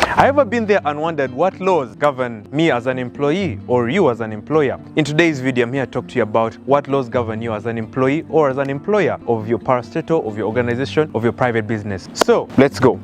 Have you ever been there and wondered what laws govern me as an employee or you as an employer? In today's video, I'm here to talk to you about what laws govern you as an employee or as an employer of your parastatal, of your organization, of your private business. So let's go.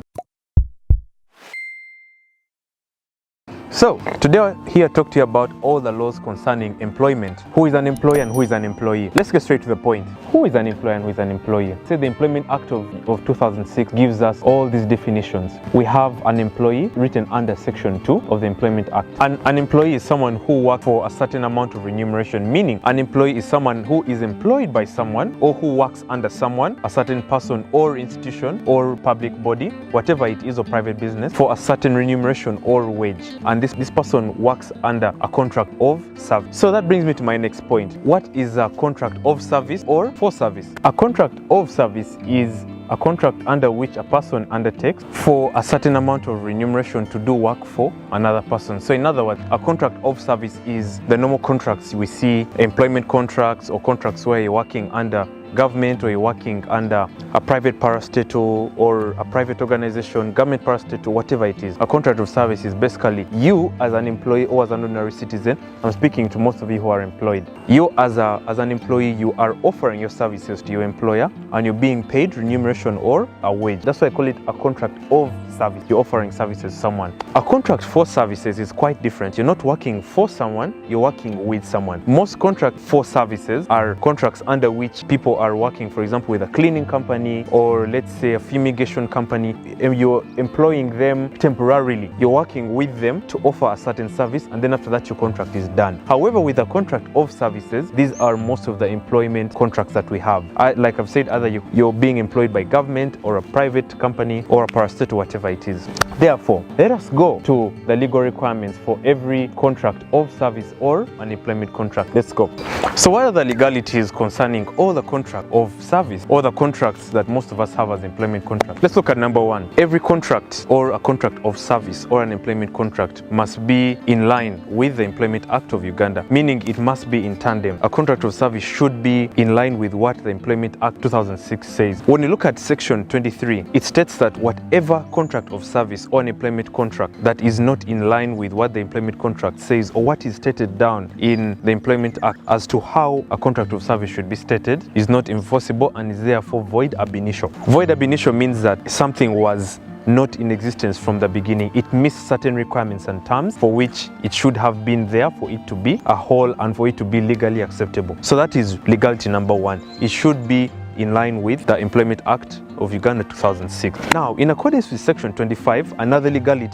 So today I'm here to talk to you about all the laws concerning employment. Who is an employer and who is an employee? Let's get straight to the point. Who is an employer and who is an employee? Say the Employment Act of 2006 gives us all these definitions. We have an employee written under Section 2 of the Employment Act. An employee is someone who works for a certain amount of remuneration, meaning an employee is someone who is employed by someone or who works under someone, a certain person or institution or public body, whatever it is, or private business, for a certain remuneration or wage. And this person works under a contract of service. So that brings me to my next point. What is a contract of service or for service? A contract of service is a contract under which a person undertakes for a certain amount of remuneration to do work for another person. So in other words, a contract of service is the normal contracts we see, employment contracts or contracts where you're working under government or you're working under a private parastatal or a private organization, government parastatal, whatever it is. A contract of service is basically you as an employee or as an ordinary citizen. I'm speaking to most of you who are employed. You as an employee, you are offering your services to your employer and you're being paid remuneration or a wage. That's why I call it a contract of service. You're offering services to someone. A contract for services is quite different. You're not working for someone, you're working with someone. Most contracts for services are contracts under which people are working, for example, with a cleaning company or let's say a fumigation company. You're employing them temporarily. You're working with them to offer a certain service, and then after that your contract is done. However, with a contract of services, these are most of the employment contracts that we have. Like I've said, either you're being employed by government or a private company or a parastatal, whatever it is. Therefore, let us go to the legal requirements for every contract of service or an employment contract. Let's go. So what are the legalities concerning all the contracts of service or the contracts that most of us have as employment contracts? Let's look at number one. Every contract or a contract of service or an employment contract must be in line with the Employment Act of Uganda, meaning it must be in tandem. A contract of service should be in line with what the Employment Act 2006 says. When you look at Section 23, it states that whatever contract of service or an employment contract that is not in line with what the employment contract says or what is stated down in the Employment Act as to how a contract of service should be stated is not enforceable and is therefore void ab initio. Void ab initio means that something was not in existence from the beginning. It missed certain requirements and terms for which it should have been there for it to be a whole and for it to be legally acceptable. So that is legality number one. It should be in line with the Employment Act of Uganda 2006. Now, in accordance with Section 25, another legality